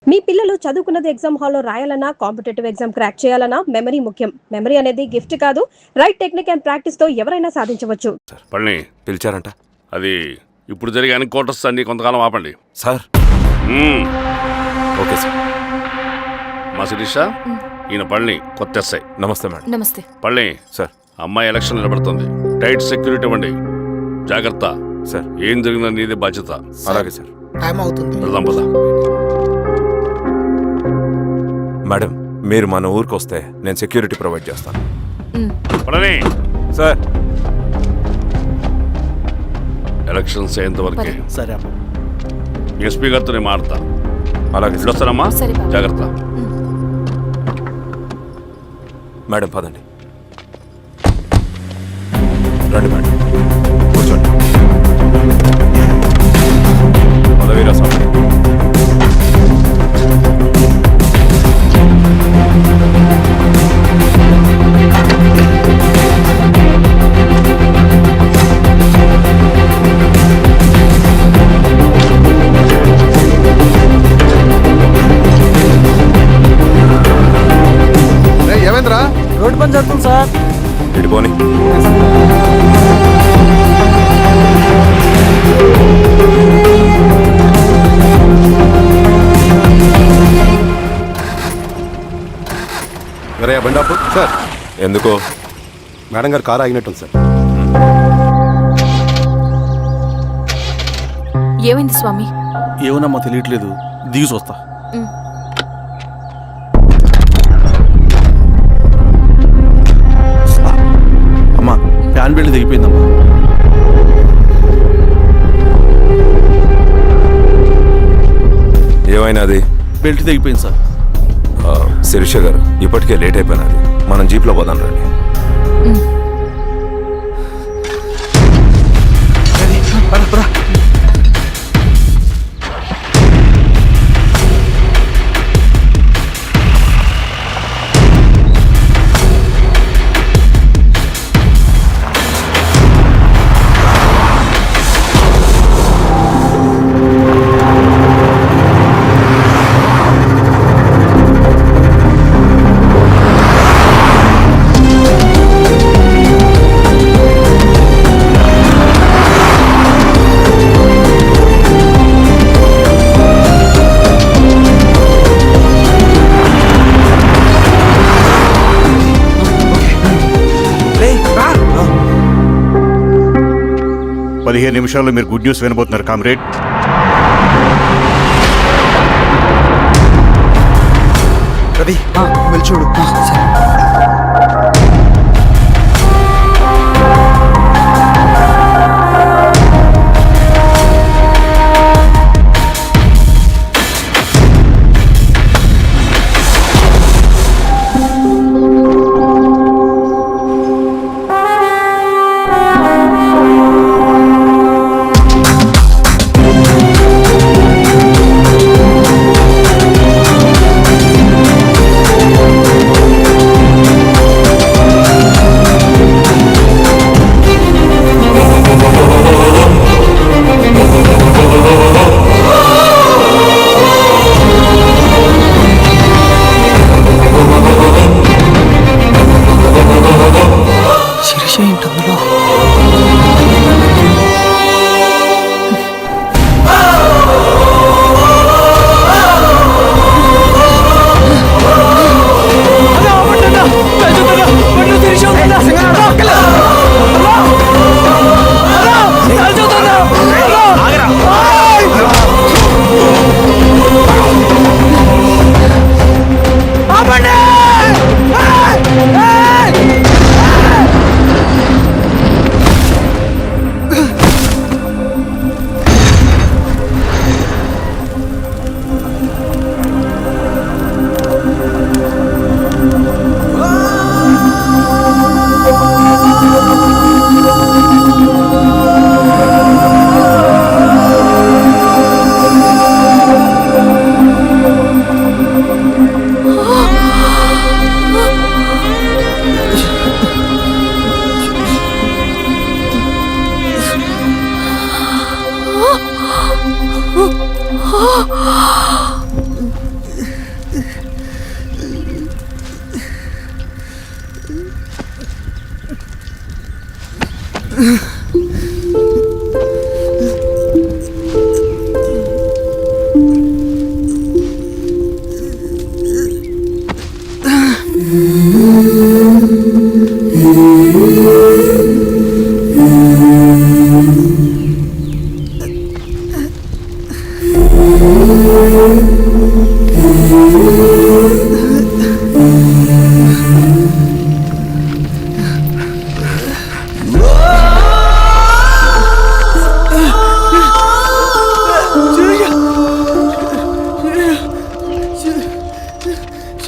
మీ పిల్లలు చదువుకున్నది ఎగ్జామ్ హాల్లో రాయాలన్నా కాంపిటేటివ్ ఎగ్జామ్ క్రాక్ చేయాలన్నా మెమరీ ముఖ్యం. మెమరీ అనేది గిఫ్ట్ కాదు, రైట్ టెక్నిక్ అండ్ ప్రాక్టీస్ తో ఎవరైనా సాధించవచ్చు. పళ్ళని పిలిచారంట. అది ఇప్పుడు జరిగే ఎన్కౌంటర్స్ అన్ని కొంతకాలం ఆపండి సార్. Okay sir. మా శిరీష, ఈయన పళ్ళని కొత్త ఎస్ఐ. నమస్తే మేడం. నమస్తే. పళ్ళని సార్. అమ్మాయి ఎలక్షన్ నిలబడుతుంది, టైట్ సెక్యూరిటీ ఇవ్వండి. జాగ్రత్త సార్. ఏం జరిగిందని నీదే బాధ్యత. అలాగే సార్. టైం అవుతుంది. వెళ్దాం పద. మేడం, మీరు మన ఊరికి వస్తే నేను సెక్యూరిటీ ప్రొవైడ్ చేస్తాను. పళ్ళని సార్. ఎలక్షన్స్ అయ్యేంత వరకే. సరే ఎస్పీ గారితో నేను మారుతా. అలాగే సార్. వస్తానమ్మా, సరే బాబు. జాగ్రత్త. మేడం పదండి. రండి మేడం, కూర్చోండి. పదవీరా స్వామి. ఏమేంద్రా? రోడ్డు పని జరుగుతుంది సార్. ఇడిపోని. బండాపు సార్. ఎందుకో? మేడం గారు కారు ఆగినట్టుంది సార్. ఏమైంది స్వామి? ఏమోనమ్మా తెలియట్లేదు, దిగి చూస్తా. అమ్మా, ఫ్యాన్ బెల్ట్ దిగిపోయిందమ్మా. ఏమైనా అది? బెల్ట్ దిగిపోయింది సార్. శిరీష గారు, ఇప్పటికే లేట్ అయిపోయినది, మనం జీప్లో పోదాం రండి. నిమిషాల్లో మీరు గుడ్ న్యూస్ వినబోతున్నారు కామ్రేడ్. రవి, వెళ్ళి చూడు.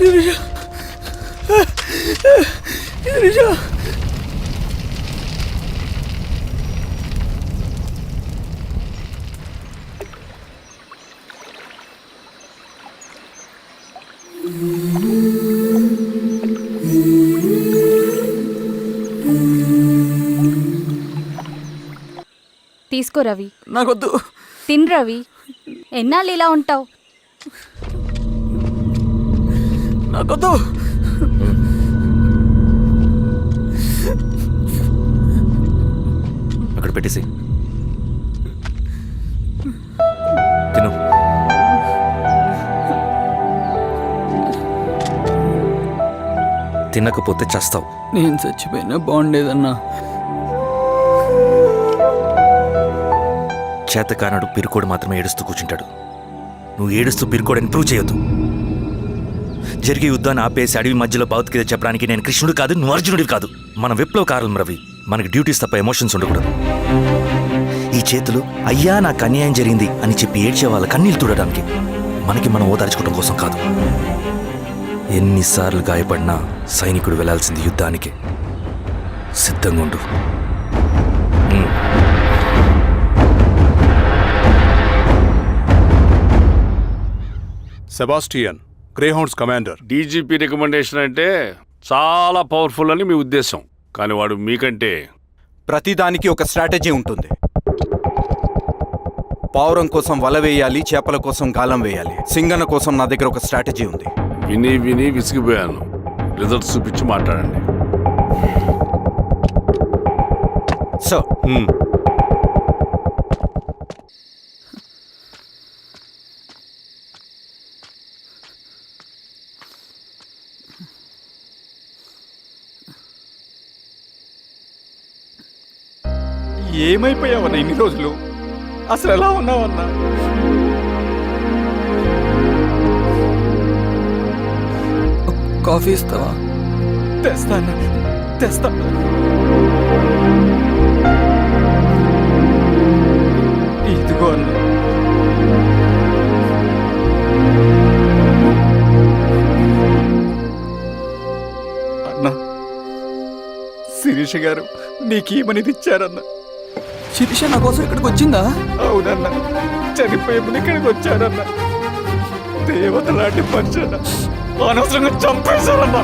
శిరీష శిరీష తీసుకో రవి. నాకొద్దు. తిన్ రవి. ఎన్నాళ్ళు ఇలా ఉంటావు? నాకొద్దు. అక్కడ పెట్టేసి తిను. తినకపోతే చస్తావు. నేను చచ్చిపోయినా బాగుండేదన్నా. చేతకానడు పిరుకోడు మాత్రమే ఏడుస్తూ కూర్చుంటాడు. నువ్వు ఏడుస్తూ పిరుకోడని ప్రూవ్ చేయొద్దు. జరిగే యుద్ధాన్ని ఆపేసి అడవి మధ్యలో భౌతికత చెప్పడానికి నేను కృష్ణుడు కాదు, నువ్వు అర్జునుడివి కాదు. మన విప్లవకారులం రవి. మనకి డ్యూటీస్ తప్ప ఎమోషన్స్ ఉండకూడదు. ఈ చేతులు అయ్యా నాకు అన్యాయం జరిగింది అని చెప్పి ఏడ్చే వాళ్ళ కన్నీళ్ళు తుడడానికి, మనకి మనం ఓదార్చుకోవడం కోసం కాదు. ఎన్నిసార్లు గాయపడినా సైనికుడు వెళ్లాల్సింది యుద్ధానికి. సిద్ధంగా ఉండు. Sebastian, Greyhounds commander. DGP recommendation అంటే చాలా పవర్ఫుల్ అని మీ ఉద్దేశం, కానీ వాడు మీకంటే ప్రతిదానికి ఒక స్ట్రాటజీ ఉంటుంది. పావురం కోసం వల వేయాలి, చేపల కోసం గాలం వేయాలి. సింగన్న కోసం నా దగ్గర ఒక స్ట్రాటజీ ఉంది. విని విని విసిగిపోయాను. రిజల్ట్స్ చూపించి మాట్లాడండి. సో ఏమైపోయావన్నా ఇన్ని రోజులు? అసలు ఎలా ఉన్నావన్నా? కాఫీ ఇస్తావా? తెస్తాను, తెస్తా. ఇదిగో అన్నా. అన్నా, శిరీష గారు నీకేమనేది ఇచ్చారన్నా? శిరీష నా కోసం ఇక్కడికి వచ్చిందా? అవునన్నా, చనిపోయే ముందు ఇక్కడికి వచ్చారన్నా. దేవత లాంటి మనిషి అన్నా, అనవసరంగా చంపేశారన్నా.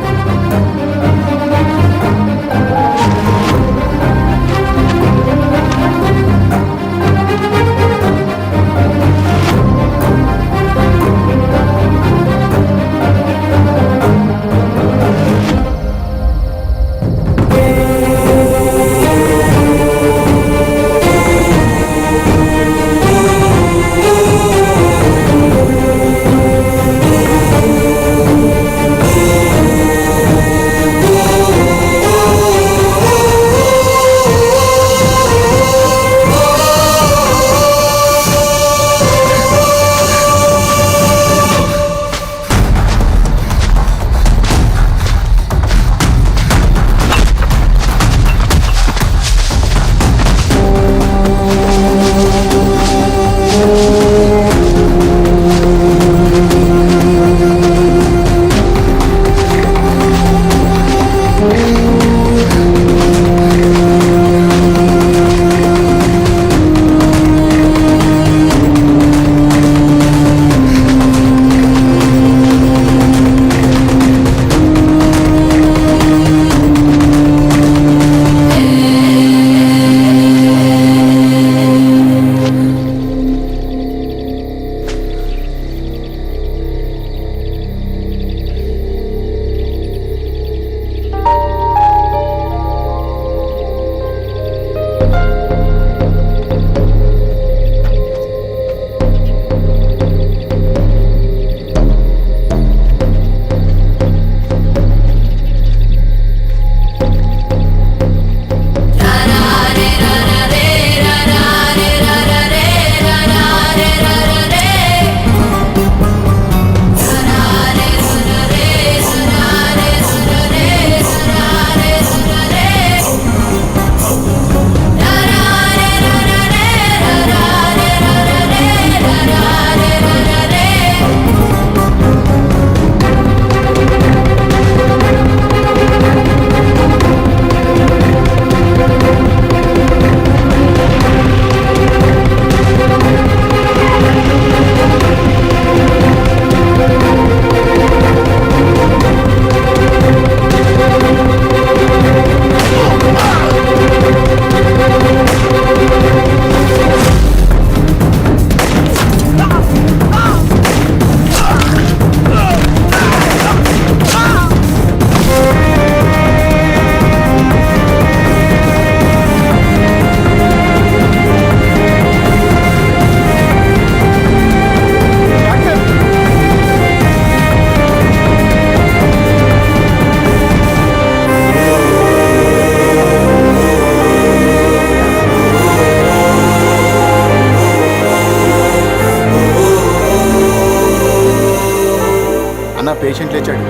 అన్న పేషెంట్ లేచాడు.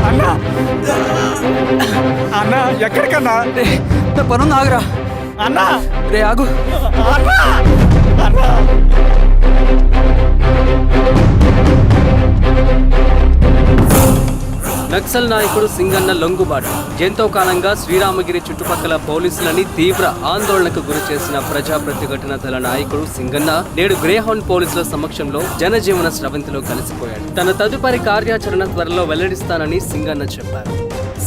అన్నా అన్నా ఎక్కడికన్నా నా పనుంది ఆగురా అన్నా రే ఆగు నక్సల్ నాయకుడు సింగన్న లొంగుబాటు ఎంతో కాలంగా శ్రీరామగిరి చుట్టుపక్కల పోలీసులని తీవ్ర ఆందోళనకు గురి చేసిన ప్రజా ప్రతిఘటన దళ నాయకుడు సింగన్న నేడు గ్రేహౌండ్ పోలీసుల సమక్షంలో జనజీవన స్రవంతిలో కలిసిపోయాడు. తన తదుపరి కార్యాచరణ త్వరలో వెల్లడిస్తానని సింగన్న చెప్పారు.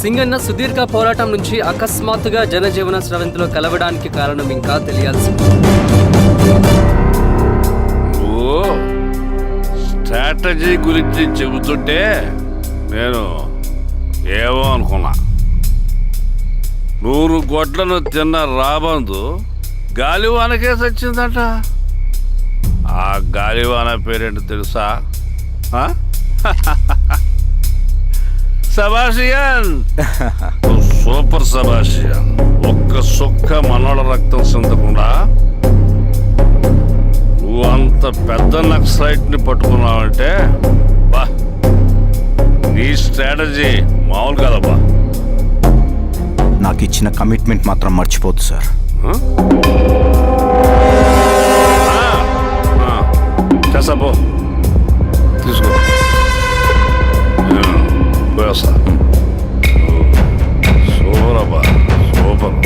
సింగన్న సుదీర్ఘ పోరాటం నుంచి అకస్మాత్తుగా జనజీవన స్రవంతిలో కలవడానికి కారణం ఇంకా తెలియాల్సి స్ట్రాటజీ గురించి చెబుతుంటే నేను ఏవో అనుకున్నా. 100 గొడ్లను తిన్న రాబందు గాలివానకే సచ్చిందట. ఆ గాలివాన పేరేంటి తెలుసా? సబాషియన్, సూపర్ సబాషియన్. ఒక్క సుక్క మనోళ్ళ రక్తం చెందకుండా నువ్వు అంత పెద్ద నక్సలైట్ని పట్టుకున్నావంటే బా, నీ స్ట్రాటజీ మామూలు కాదబ్బా. నాకు ఇచ్చిన కమిట్మెంట్ మాత్రం మర్చిపోద్దు సార్. చేసాబో, తీసుకో, పోయేస్తా. సూపర్ అబ్బా, సూపర్.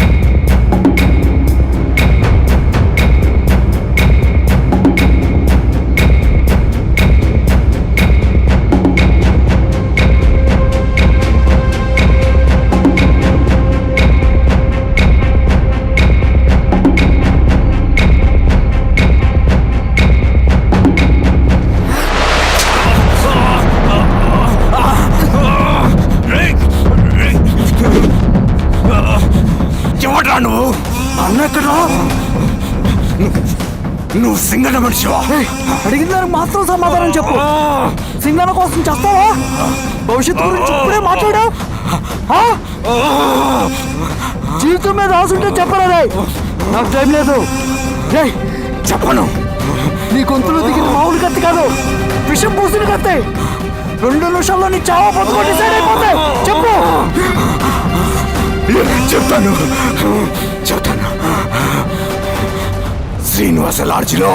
ఎవడ్రా నువ్వు? అన్నెక్కడా? నువ్వు సింగన్న మనిషివా? అడిగిన దానికి మాత్రం సమాధానం చెప్పు. సింగన్న కోసం చేస్తావా? భవిష్యత్తు గురించి ఇప్పుడే మాట్లాడా? జీవితం మీద రాసుంటే చెప్పరా? నాకు టైం లేదు. చెప్పను. నీ గొంతులో దిగిన మామూలు కత్తి కాదు, విషం పూసిన కత్తి. 2 నిమిషాల్లో నీ చావా బతుకు డిసైడ్ అయిపోతాయి. చెప్పు. చెప్తాను. శ్రీనివాస లాడ్జిలో